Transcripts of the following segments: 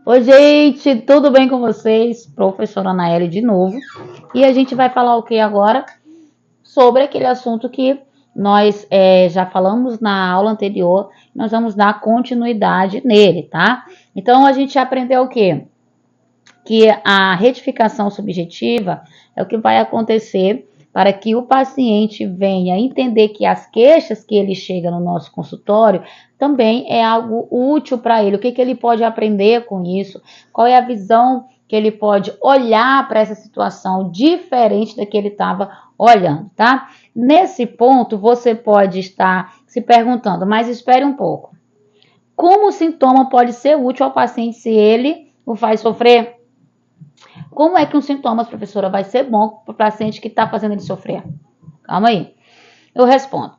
Oi, gente, tudo bem com vocês? Professora Anaele de novo. E a gente vai falar o que agora? Sobre aquele assunto que nós já falamos na aula anterior. Nós vamos dar continuidade nele, tá? Então, a gente aprendeu o quê? Que a retificação subjetiva é o que vai acontecer para que o paciente venha entender que as queixas que ele chega no nosso consultório também é algo útil para ele. O que ele pode aprender com isso? Qual é a visão que ele pode olhar para essa situação diferente da que ele estava olhando, tá? Nesse ponto, você pode estar se perguntando, mas espere um pouco. Como o sintoma pode ser útil ao paciente se ele o faz sofrer? Como é que um sintomas, professora, vai ser bom para o paciente que está fazendo ele sofrer? Calma aí. Eu respondo.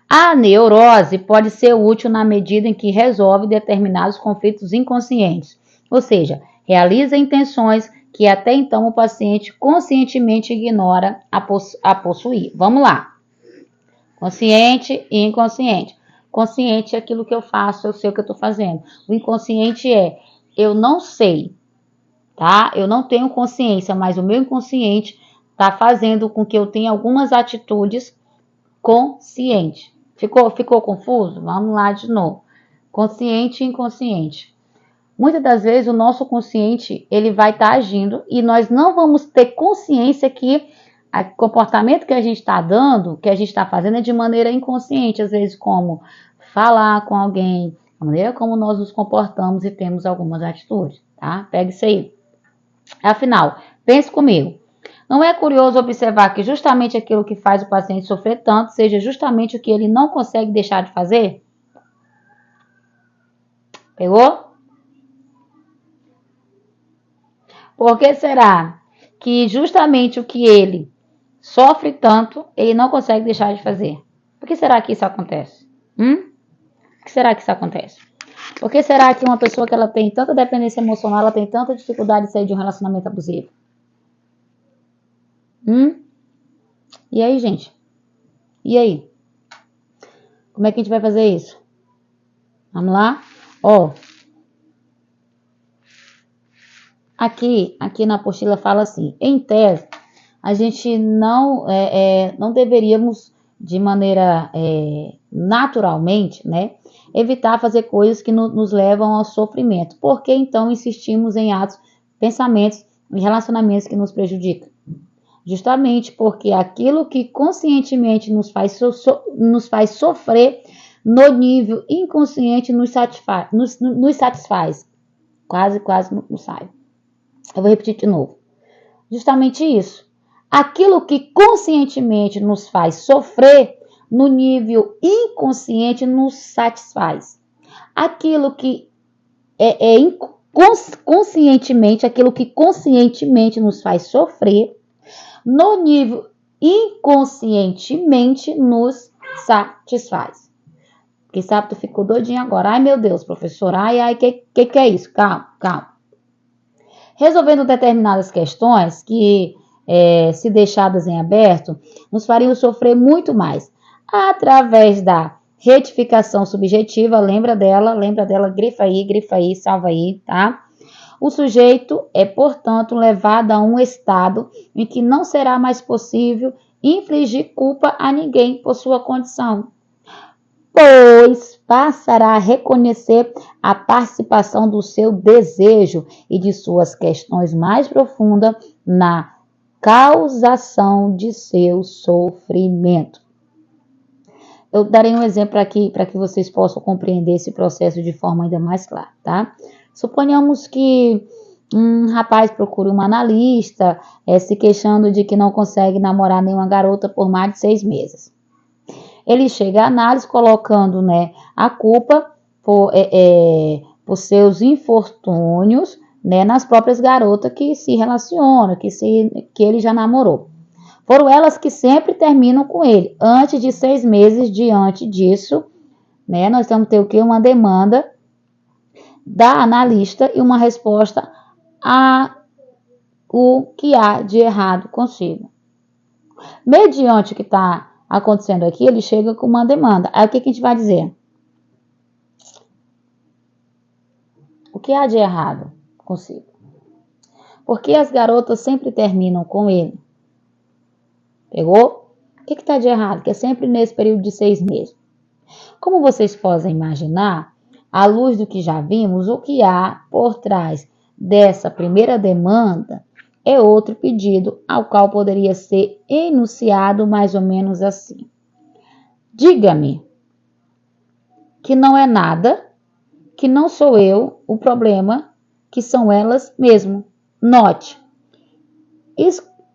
A neurose pode ser útil na medida em que resolve determinados conflitos inconscientes, ou seja, realiza intenções que até então o paciente conscientemente ignora a possuir. Vamos lá. Consciente e inconsciente. Consciente é aquilo que eu faço, eu sei o que eu estou fazendo. O inconsciente é eu não sei, tá? Eu não tenho consciência, mas o meu inconsciente está fazendo com que eu tenha algumas atitudes conscientes. Ficou confuso? Vamos lá de novo. Consciente e inconsciente. Muitas das vezes o nosso consciente ele vai estar agindo e nós não vamos ter consciência que o comportamento que a gente está dando, que a gente está fazendo é de maneira inconsciente, às vezes como falar com alguém, a maneira como nós nos comportamos e temos algumas atitudes, tá? Pega isso aí. Afinal, pense comigo. Não é curioso observar que justamente aquilo que faz o paciente sofrer tanto seja justamente o que ele não consegue deixar de fazer? Pegou? Por que será que justamente o que ele sofre tanto, ele não consegue deixar de fazer? Por que será que isso acontece? Por que será que isso acontece? Por que será que uma pessoa que ela tem tanta dependência emocional, ela tem tanta dificuldade de sair de um relacionamento abusivo? E aí, gente? E aí? Como é que a gente vai fazer isso? Vamos lá? Ó, aqui na apostila fala assim, em tese, a gente não deveríamos, de maneira naturalmente, né, evitar fazer coisas que nos levam ao sofrimento. Por que então insistimos em atos, pensamentos e relacionamentos que nos prejudicam? Justamente porque aquilo que conscientemente nos faz sofrer, no nível inconsciente nos satisfaz. Quase não sai. Eu vou repetir de novo. Justamente isso. Aquilo que conscientemente nos faz sofrer, no nível inconsciente nos satisfaz. Aquilo que conscientemente, aquilo que conscientemente nos faz sofrer, no nível inconscientemente nos satisfaz. Quem sabe tu ficou doidinho agora. Ai, meu Deus, professor. Ai, que é isso? Calma. Resolvendo determinadas questões que, se deixadas em aberto, nos fariam sofrer muito mais. Através da retificação subjetiva, lembra dela, grifa aí, salva aí, tá? O sujeito é, portanto, levado a um estado em que não será mais possível infligir culpa a ninguém por sua condição, pois passará a reconhecer a participação do seu desejo e de suas questões mais profundas na causação de seu sofrimento. Eu darei um exemplo aqui para que vocês possam compreender esse processo de forma ainda mais clara, tá? Suponhamos que um rapaz procure uma analista, se queixando de que não consegue namorar nenhuma garota por mais de 6 meses. Ele chega à análise colocando, né, a culpa por seus infortúnios, né, nas próprias garotas que se relacionam, que ele já namorou. Foram elas que sempre terminam com ele. Antes de 6 meses, diante disso, né, nós vamos ter o quê? Uma demanda da analista e uma resposta a o que há de errado consigo. Mediante o que está acontecendo aqui, ele chega com uma demanda. Aí o que a gente vai dizer? O que há de errado? consigo? Por que as garotas sempre terminam com ele? Pegou? O que está de errado? Que é sempre nesse período de 6 meses. Como vocês podem imaginar, à luz do que já vimos, o que há por trás dessa primeira demanda é outro pedido, ao qual poderia ser enunciado mais ou menos assim. Diga-me que não é nada, que não sou eu o problema, que são elas mesmo. Note,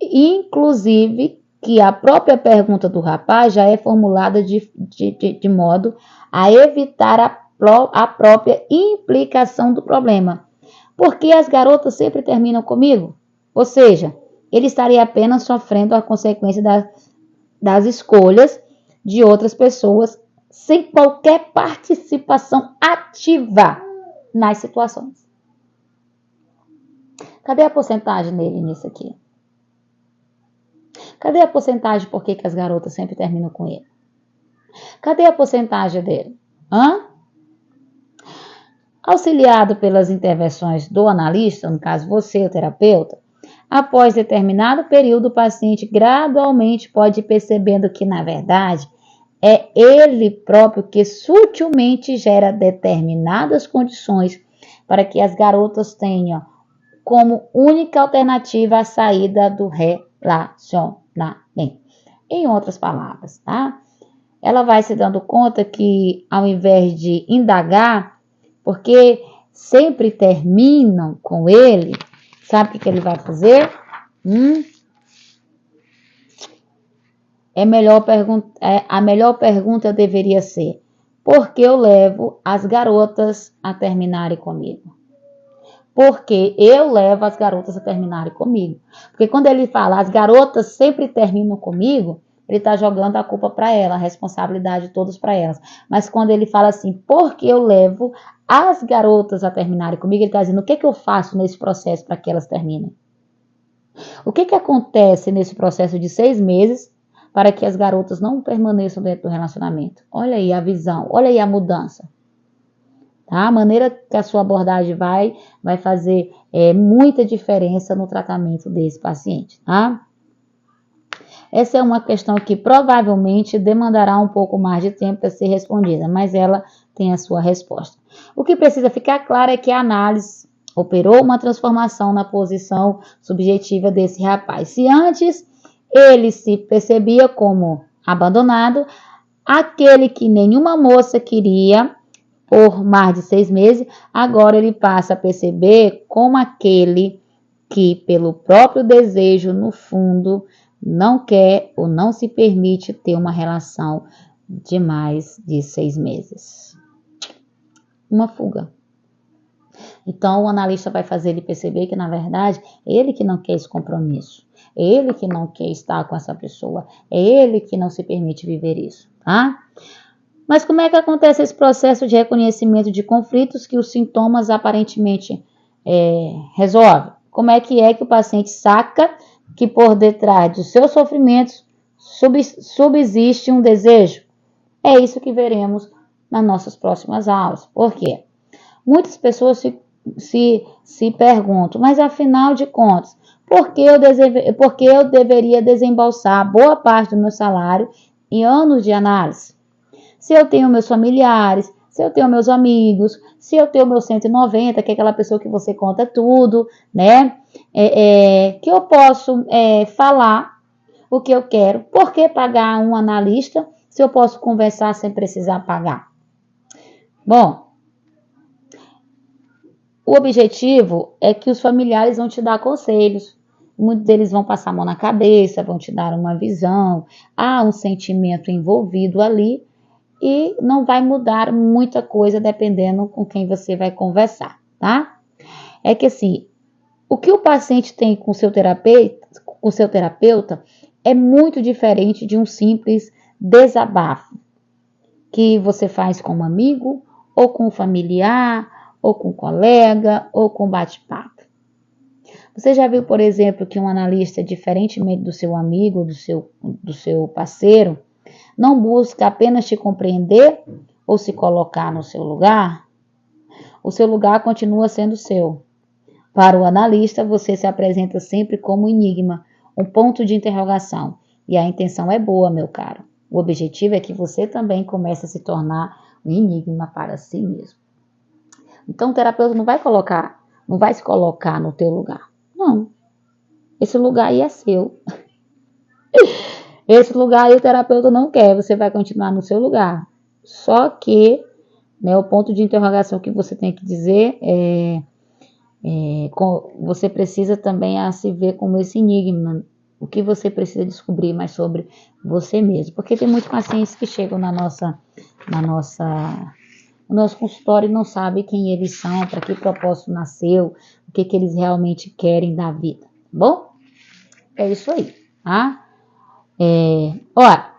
inclusive, que a própria pergunta do rapaz já é formulada de modo a evitar a própria implicação do problema. Por que as garotas sempre terminam comigo? Ou seja, ele estaria apenas sofrendo a consequência das escolhas de outras pessoas sem qualquer participação ativa nas situações. Cadê a porcentagem nele nisso aqui? Cadê a porcentagem por que as garotas sempre terminam com ele? Cadê a porcentagem dele? Auxiliado pelas intervenções do analista, no caso você, o terapeuta, após determinado período, o paciente gradualmente pode ir percebendo que, na verdade, é ele próprio que sutilmente gera determinadas condições para que as garotas tenham como única alternativa a saída do relacionamento. Em outras palavras, tá? Ela vai se dando conta que, ao invés de indagar, porque sempre terminam com ele, sabe o que ele vai fazer? A melhor pergunta deveria ser: por que eu levo as garotas a terminarem comigo? Porque eu levo as garotas a terminarem comigo. Porque quando ele fala, as garotas sempre terminam comigo, ele está jogando a culpa para ela, a responsabilidade todas para elas. Mas quando ele fala assim, porque eu levo as garotas a terminarem comigo, ele está dizendo, o que eu faço nesse processo para que elas terminem? O que acontece nesse processo de 6 meses para que as garotas não permaneçam dentro do relacionamento? Olha aí a visão, olha aí a mudança. Tá? A maneira que a sua abordagem vai fazer muita diferença no tratamento desse paciente. Tá? Essa é uma questão que provavelmente demandará um pouco mais de tempo para ser respondida, mas ela tem a sua resposta. O que precisa ficar claro é que a análise operou uma transformação na posição subjetiva desse rapaz. Se antes ele se percebia como abandonado, aquele que nenhuma moça queria por mais de 6 meses, agora ele passa a perceber como aquele que, pelo próprio desejo, no fundo, não quer ou não se permite ter uma relação de mais de 6 meses. Uma fuga. Então, o analista vai fazer ele perceber que, na verdade, é ele que não quer esse compromisso. É ele que não quer estar com essa pessoa. É ele que não se permite viver isso, tá? Mas como é que acontece esse processo de reconhecimento de conflitos que os sintomas aparentemente resolvem? Como é que o paciente saca que por detrás dos seus sofrimentos subsiste um desejo? É isso que veremos nas nossas próximas aulas. Por quê? Muitas pessoas se perguntam, mas afinal de contas, por que eu deveria desembolsar boa parte do meu salário em anos de análise? Se eu tenho meus familiares, se eu tenho meus amigos, se eu tenho meu 190, que é aquela pessoa que você conta tudo, né? Que eu posso falar o que eu quero. Por que pagar um analista se eu posso conversar sem precisar pagar? Bom, o objetivo é que os familiares vão te dar conselhos. Muitos deles vão passar a mão na cabeça, vão te dar uma visão. Há um sentimento envolvido ali. E não vai mudar muita coisa dependendo com quem você vai conversar, tá? É que assim, o que o paciente tem com seu terapeuta é muito diferente de um simples desabafo que você faz com um amigo, ou com um familiar, ou com um colega, ou com um bate-papo. Você já viu, por exemplo, que um analista, diferentemente do seu amigo, do seu parceiro, não busca apenas te compreender ou se colocar no seu lugar? O seu lugar continua sendo seu. Para o analista, você se apresenta sempre como enigma, um ponto de interrogação. E a intenção é boa, meu caro. O objetivo é que você também comece a se tornar um enigma para si mesmo. Então, o terapeuta não vai se colocar no teu lugar. Não. Esse lugar aí é seu. Esse lugar aí o terapeuta não quer, você vai continuar no seu lugar. Só que, né, o ponto de interrogação que você tem que dizer você precisa também se ver como esse enigma. O que você precisa descobrir mais sobre você mesmo. Porque tem muitos pacientes que chegam no nosso consultório e não sabem quem eles são, para que propósito nasceu, o que eles realmente querem da vida. Tá bom? É isso aí, tá? Olha,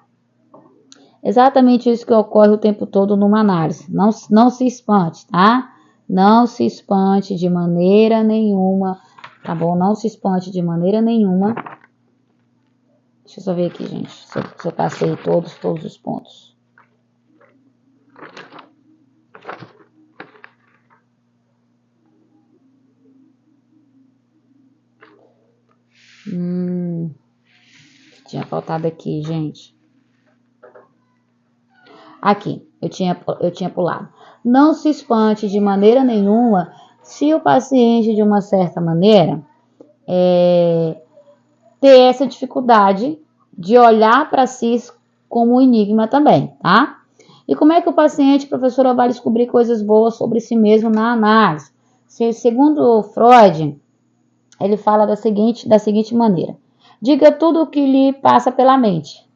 exatamente isso que ocorre o tempo todo numa análise. Não se espante, tá? Não se espante de maneira nenhuma, tá bom? Não se espante de maneira nenhuma. Deixa eu só ver aqui, gente, se eu passei todos os pontos. Tinha faltado aqui, gente. Aqui, eu tinha pulado. Não se espante de maneira nenhuma se o paciente, de uma certa maneira, ter essa dificuldade de olhar para si como um enigma também, tá? E como é que o paciente, professora, vai descobrir coisas boas sobre si mesmo na análise? Segundo Freud, ele fala da seguinte maneira: diga tudo o que lhe passa pela mente.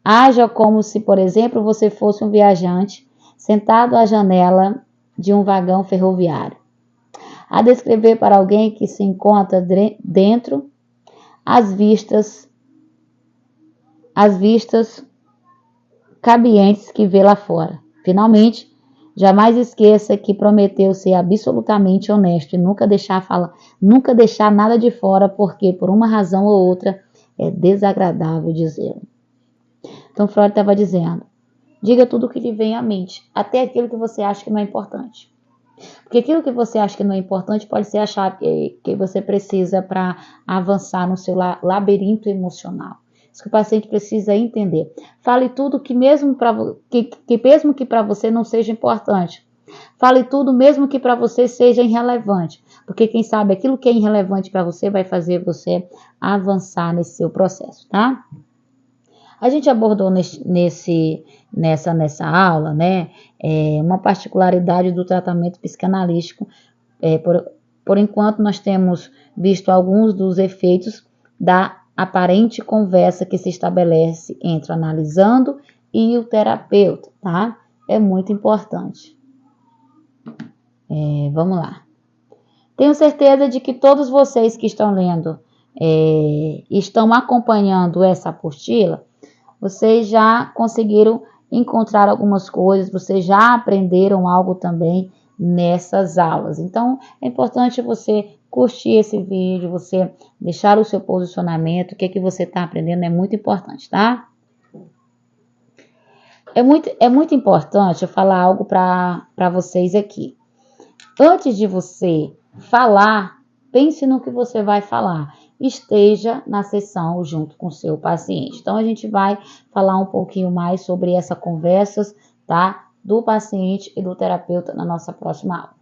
Haja como se, por exemplo, você fosse um viajante sentado à janela de um vagão ferroviário. A descrever para alguém que se encontra dentro as vistas cabientes que vê lá fora. Finalmente, jamais esqueça que prometeu ser absolutamente honesto e nunca deixar nada de fora, porque por uma razão ou outra é desagradável dizê-lo. Então Freud estava dizendo: diga tudo o que lhe vem à mente, até aquilo que você acha que não é importante. Porque aquilo que você acha que não é importante pode ser a chave que você precisa para avançar no seu labirinto emocional. Isso que o paciente precisa entender. Fale tudo que mesmo que para você não seja importante. Fale tudo mesmo que para você seja irrelevante. Porque quem sabe aquilo que é irrelevante para você vai fazer você avançar nesse seu processo, tá? A gente abordou nessa aula, né, uma particularidade do tratamento psicanalítico. Por enquanto, nós temos visto alguns dos efeitos da aparente conversa que se estabelece entre o analisando e o terapeuta, tá? É muito importante. Vamos lá. Tenho certeza de que todos vocês que estão lendo, estão acompanhando essa apostila, vocês já conseguiram encontrar algumas coisas, vocês já aprenderam algo também nessas aulas. Então, é importante você curtir esse vídeo, você deixar o seu posicionamento, o que você está aprendendo é muito importante, tá? É muito importante eu falar algo para vocês aqui. Antes de você falar, pense no que você vai falar. Esteja na sessão junto com o seu paciente. Então, a gente vai falar um pouquinho mais sobre essas conversas, tá? Do paciente e do terapeuta na nossa próxima aula.